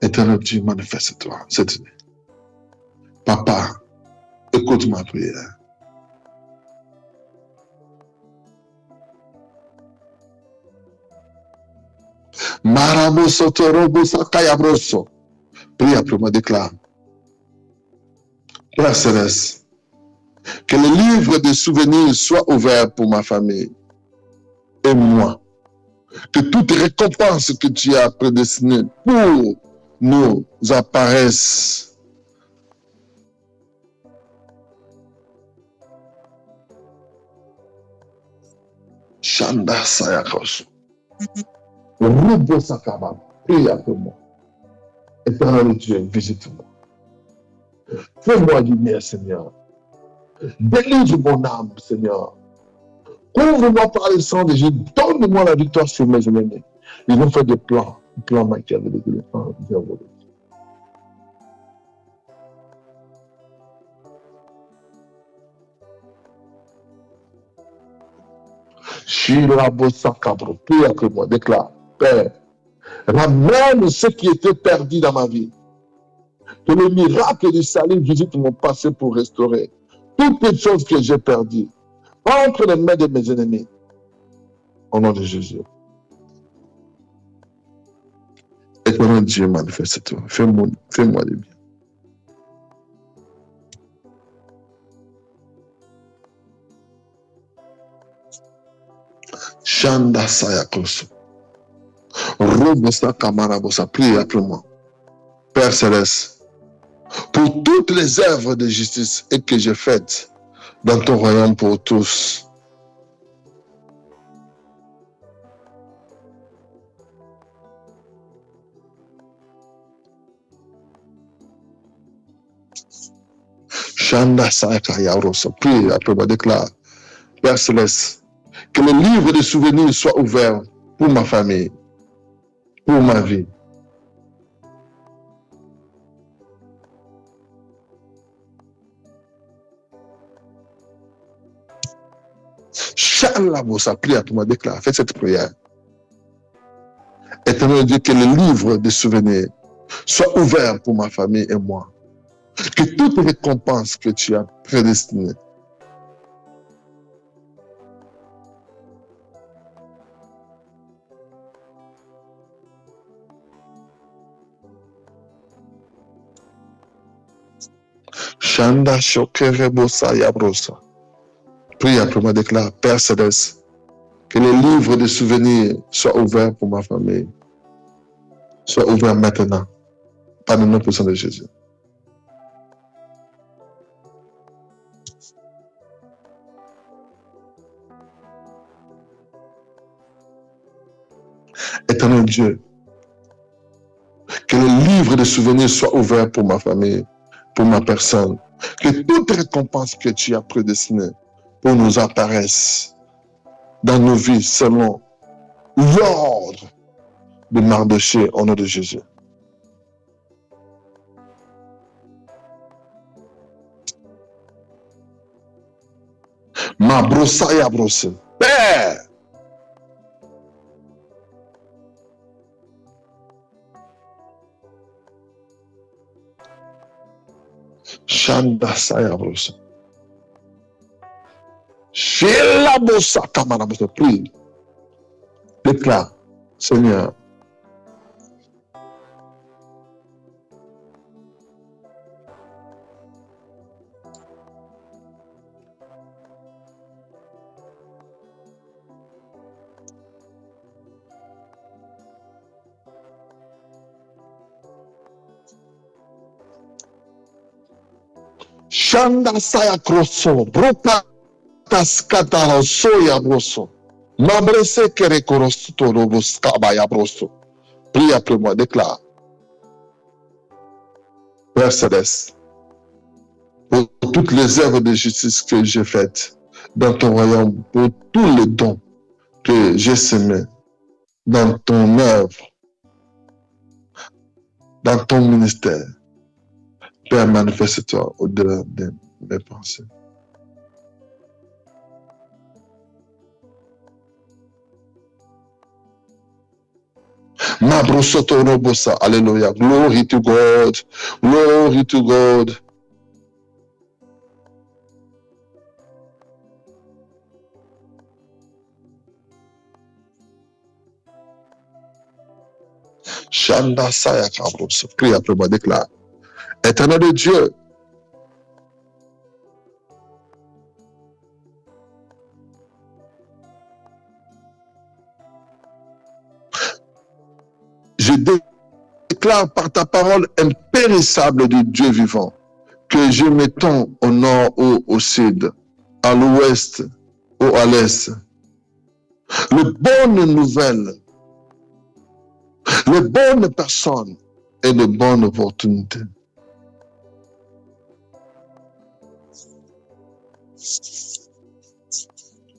S6: Éternel Dieu, manifeste-toi cette nuit. Papa, écoute ma prière. Maraboso Torobosa Kayabroso. Prie après moi, déclare. Père Céleste, que le livre de souvenirs soit ouvert pour ma famille et moi. Que toute récompense que tu as prédestinée pour nous apparaisse. Chanda Sayakos. Rubo Sakabab. Prie après moi. Éternel Dieu, visite-moi. Fais-moi du bien, Seigneur. Délivre mon âme, Seigneur. Couvre-moi par le sang de Jésus. Donne-moi la victoire sur mes ennemis. Ils ont fait des plans machiavéliques, des plans diaboliques. Shirabo Sakabro. Prie après moi. Déclare. Père, ramène ce qui était perdu dans ma vie. Que le miracle du salut visite mon passé pour restaurer toutes les choses que j'ai perdues entre les mains de mes ennemis. Au nom de Jésus. Éternel Dieu, manifeste-toi. Fais-moi du bien. Chanda Sayakoso. Robosa Kamarabosa. Prie après moi. Père Céleste, pour toutes les œuvres de justice et que j'ai faites dans ton royaume pour tous. Chanda Sayakoso. Prie après moi. Déclare. Père Céleste, que le livre de souvenirs soit ouvert pour ma famille, pour ma vie. Chalabosa, prie à toi, déclare, faites cette prière. Éternel Dieu, que le livre de souvenirs soit ouvert pour ma famille et moi. Que toutes les récompenses que tu as prédestinées Chanda Shokerebosa Yabrosa. Prie après moi, déclare, Père Céleste, que les livres de souvenirs soient ouverts pour ma famille. Soient ouverts maintenant, par le nom puissant de Jésus. Éternel Dieu, que les livres de souvenirs soient ouverts pour ma famille, pour ma personne. Que toute récompense que tu as prédestinée pour nous apparaisse dans nos vies selon l'ordre de Mardoché au nom de Jésus. Ma brossaya brosse. Père! Chanda saya brosse. Shela bossa kamana bossa. Prie. Déclare, Seigneur. Shanda saya kroso. Broka kaskata soya broso. Mabrese kere korosto robos kabaya broso. Prie après moi, déclare. Père Céleste, pour toutes les œuvres de justice que j'ai faites dans ton royaume, pour tous les dons que j'ai semés dans ton œuvre, dans ton ministère. Père, manifeste-toi au-delà de mes pensées. Alléluia. Glory to God. Glory to God. Shanda Saya Kabros. Prie après moi, déclare. Éternel de Dieu, je déclare par ta parole impérissable du Dieu vivant que je m'étends au nord ou au sud, à l'ouest ou à l'est. Les bonnes nouvelles, les bonnes personnes et les bonnes opportunités.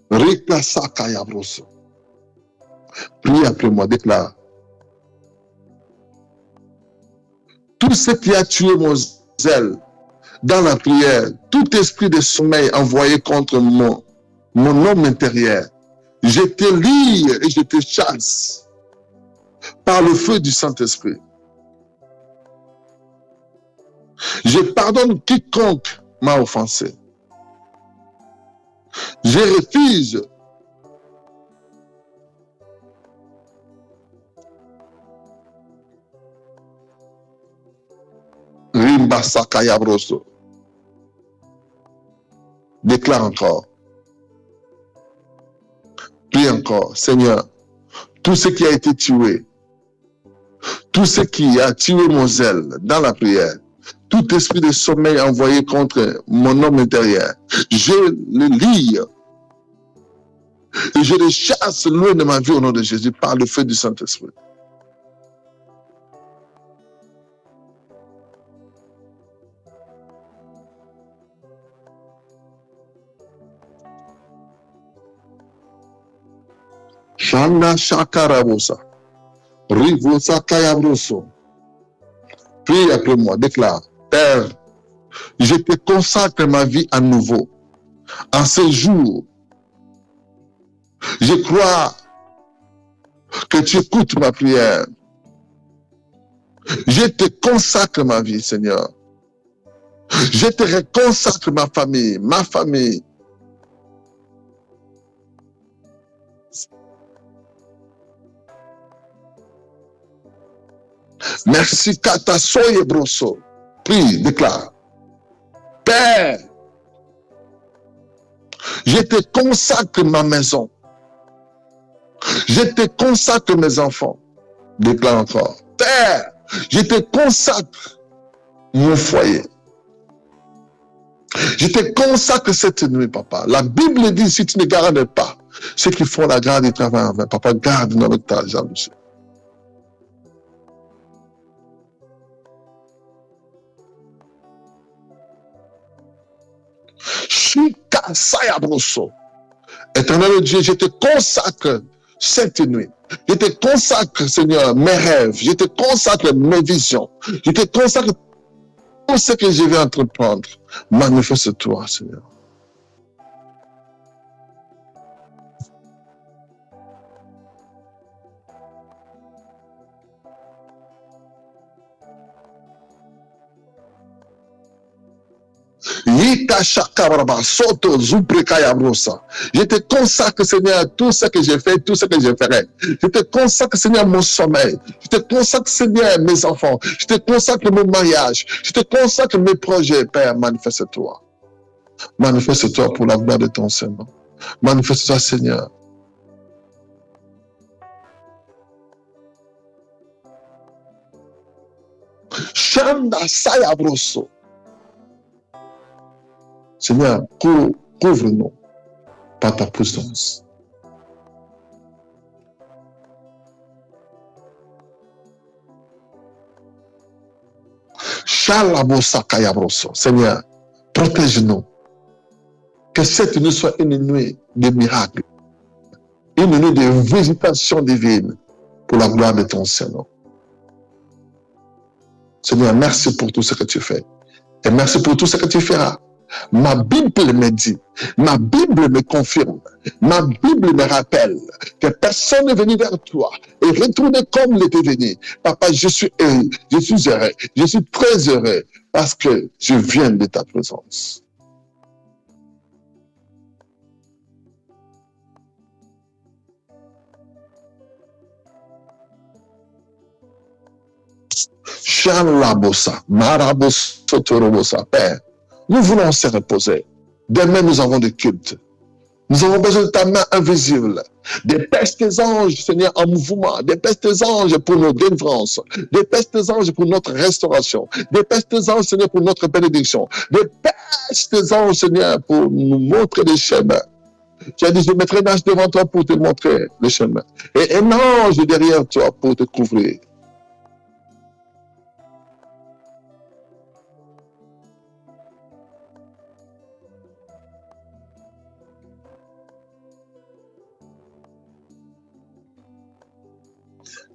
S6: Rika Sakaya Bros. Prie après moi, déclare. Tout ce qui a tué mon zèle dans la prière, tout esprit de sommeil envoyé contre mon homme intérieur, je te lie et je te chasse par le feu du Saint-Esprit. Je pardonne quiconque m'a offensé. Je refuse Rimba Sakaya Broso. Déclare encore. Prie encore. Seigneur, tout ce qui a été tué, tout ce qui a tué mon zèle dans la prière, tout esprit de sommeil envoyé contre mon homme intérieur, je le lie et je le chasse loin de ma vie au nom de Jésus par le feu du Saint-Esprit. Shanda Shakarabosa. Rivosa Kayabroso. Prie après moi, déclare. Père, je te consacre ma vie à nouveau. En ce jour, je crois que tu écoutes ma prière. Je te consacre ma vie, Seigneur. Je te reconsacre ma famille, ma famille. Merci, Kata Soye Broso. Prie, déclare. Père, je te consacre ma maison. Je te consacre mes enfants. Déclare encore. Père, je te consacre mon foyer. Je te consacre cette nuit, papa. La Bible dit, si tu ne gardes pas ceux qui font la garde et travaillent avec, papa, garde notre jalousie. Shika Sayabroso. Éternel Dieu, je te consacre cette nuit. Je te consacre, Seigneur, mes rêves. Je te consacre mes visions. Je te consacre tout ce que je vais entreprendre. Manifeste-toi, Seigneur. Je te consacre, Seigneur, tout ce que j'ai fait, tout ce que je ferai. Je te consacre, Seigneur, mon sommeil. Je te consacre, Seigneur, mes enfants. Je te consacre mon mariage. Je te consacre mes projets, Père. Manifeste-toi. Manifeste-toi pour la gloire de ton Seigneur. Manifeste-toi, Seigneur. Shanda Sayabroso. Seigneur, couvre-nous par ta présence. Seigneur, protège-nous. Que cette nuit soit une nuit de miracles, une nuit de végétation divine pour la gloire de ton Seigneur. Seigneur, merci pour tout ce que tu fais. Et merci pour tout ce que tu feras. Ma Bible me dit, ma Bible me confirme, ma Bible me rappelle que personne n'est venu vers toi et retourné comme il était venu. Papa, je suis heureux, je suis très heureux parce que je viens de ta présence. Chalabosa, Marabosotorobosa, Père, nous voulons se reposer. Demain, nous avons des cultes. Nous avons besoin de ta main invisible. Dépêche tes anges, Seigneur, en mouvement. Dépêche tes anges pour nos délivrances. Dépêche tes anges pour notre restauration. Dépêche tes anges, Seigneur, pour notre bénédiction. Dépêche tes anges, Seigneur, pour nous montrer les chemins. Tu as dit, je mettrai un ange devant toi pour te montrer le chemin. Et un ange derrière toi pour te couvrir.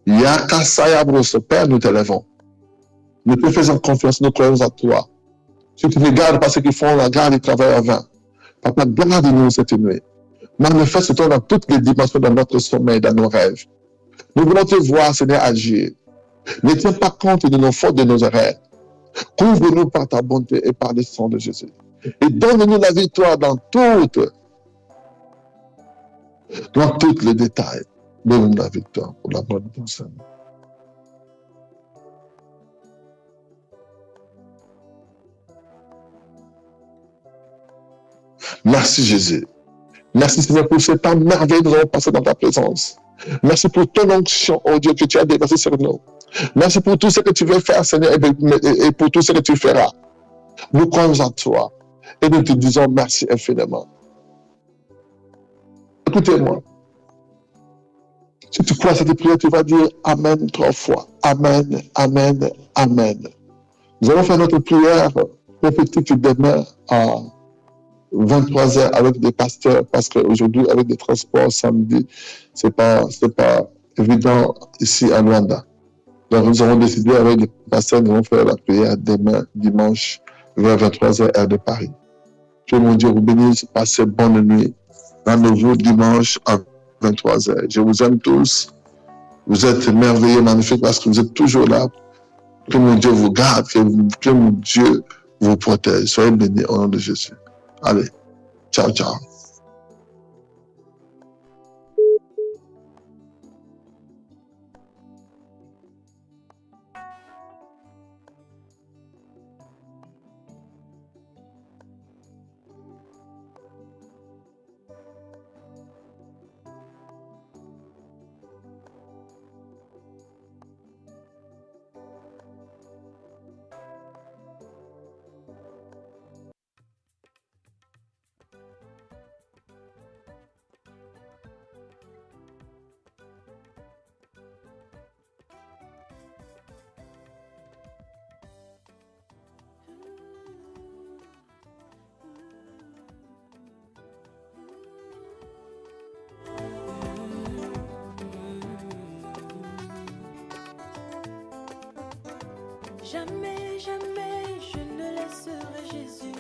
S6: Yakasaya Brosse, Père, nous t'élèvons. Nous te faisons confiance, nous croyons à toi. Tu te regardes parce qu'ils font la garde et travaillent en vain. Papa, garde-nous cette nuit. Manifeste-toi dans toutes les dimensions de notre sommeil, dans nos rêves. Nous voulons te voir, Seigneur, agir. Ne tiens pas compte de nos fautes, de nos erreurs. Couvre-nous par ta bonté et par le sang de Jésus. Et donne-nous la victoire dans tous les détails. Donne-nous la victoire pour la bonne personne. Merci Jésus. Merci Seigneur pour ce temps merveilleux que nous avons passé dans ta présence. Merci pour ton onction, oh Dieu, que tu as déversé sur nous. Merci pour tout ce que tu veux faire, Seigneur, et pour tout ce que tu feras. Nous croyons en toi et nous te disons merci infiniment. Écoutez-moi. Si tu crois à cette prière, tu vas dire Amen 3 fois. Amen, Amen, Amen. Nous allons faire notre prière prophétique demain à 23h avec des pasteurs parce qu'aujourd'hui, avec des transports samedi, c'est pas évident ici à Luanda. Donc, nous avons décidé avec les pasteurs, nous allons faire la prière demain, dimanche, vers 23h, heure de Paris. Que mon Dieu vous bénisse. Passez bonne nuit. Rendez-vous dimanche à 23h. Je vous aime tous. Vous êtes merveilleux, magnifiques parce que vous êtes toujours là. Que mon Dieu vous garde, que mon Dieu vous protège. Soyez bénis au nom de Jésus. Allez, ciao, ciao.
S1: Jamais, jamais je ne laisserai Jésus.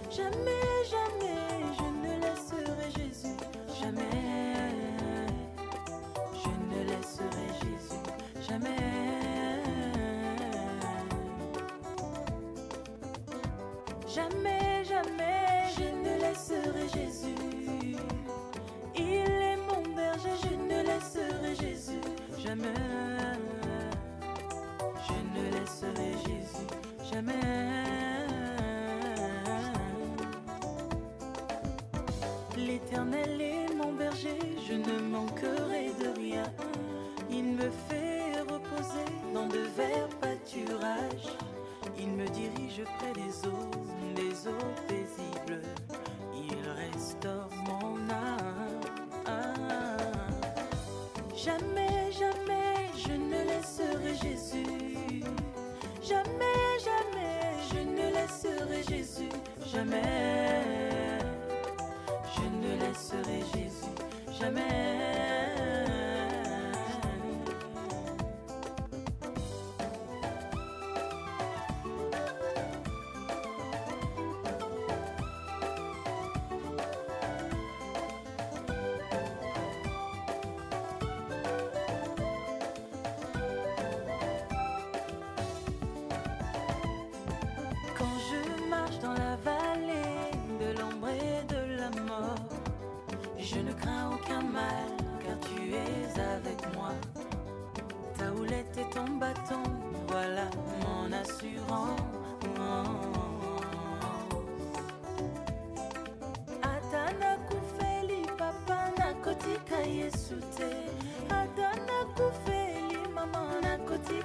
S1: Jamais, jamais je ne laisserai Jésus. Jamais je ne laisserai Jésus. Jamais. Jamais, jamais je ne laisserai Jésus. Il est mon berger, je ne laisserai Jésus. Jamais. Je ne laisserai Jésus jamais. L'Éternel est mon berger, je ne manquerai de rien. Il me fait reposer dans de verts pâturages. Il me dirige près des eaux paisibles. Il restaure mon âme. Jamais, jamais je ne laisserai Jésus. Jamais, jamais je ne laisserai Jésus. Jamais je ne laisserai Jésus. Jamais.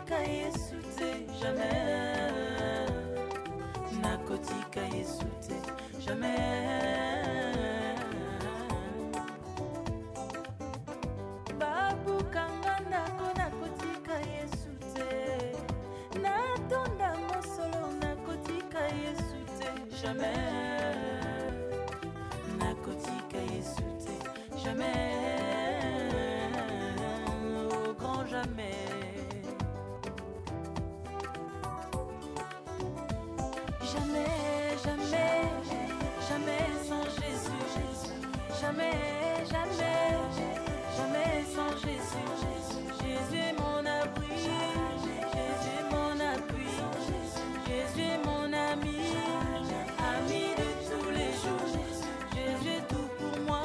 S1: nakotika Yesu te jamais, nakotika Yesu te jamais. Babu kanga ndako nakotika Yesu te, natonda mosolo nakotika Yesu te jamais, nakotika Yesu te jamais, au grand jamais. Jamais, jamais, jamais sans Jésus. Jamais, jamais, jamais sans Jésus. Jésus est mon abri, Jésus est mon appui, Jésus est mon ami, ami de tous les jours. Jésus est tout pour moi,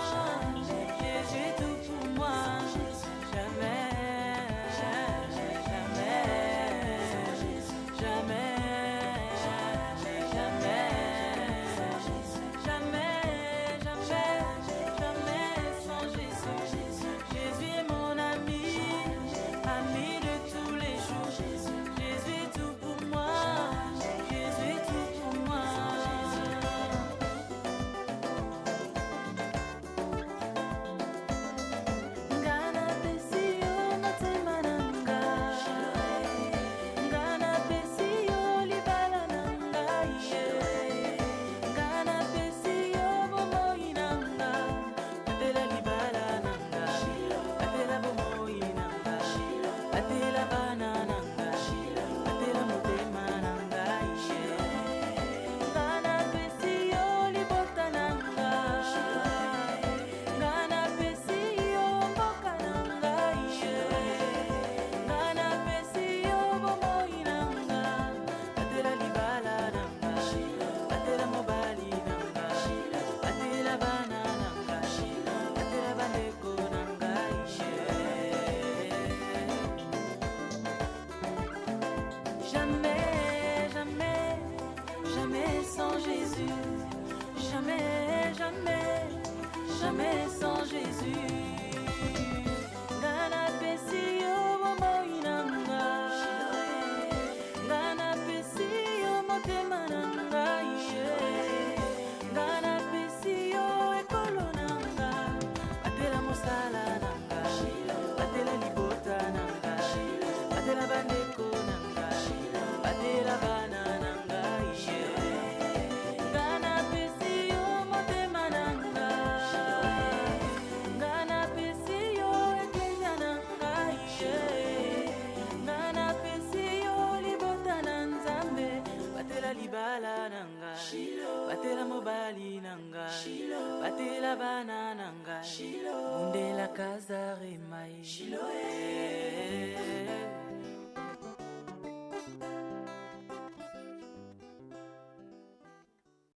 S1: Jésus est tout pour moi. Jamais, jamais, jamais, jamais, jamais sans Jésus. Jésus est mon ami, ami de tous les jours. Jésus est tout pour moi, Jésus est tout pour moi. Ngana pesi yo motema nanga, ngana pesi yo libala nanga, ngana pesi yo bomoi nanga, atela libala nanga, atela bomoi nanga, atela bana nanga, atela motema nanga, ngana pesi yo libota nanga, ngana pesi yo mboka nanga, ngana pesi yo bomoi nanga, atela libala nanga, atela mobali nanga, atela bana nanga, atela bandeko nanga, jamais, jamais, jamais sans Jésus. Jamais, jamais, jamais sans Jésus. Ngana pesi yo bomoi nanga, ngana pesi yo motema nanga, ngana pesi yo ekolo nanga, atela mosala nanga, atela libota nanga, atela bandeko nanga, atela bana nanga, ngana pesi yo motema nanga, ngana pesi yo eklesia nanga, ngana pesi yo libota na Nzambe, batela libala nanga, batela mobali nanga, batela bana nanga, mundela kazare mai.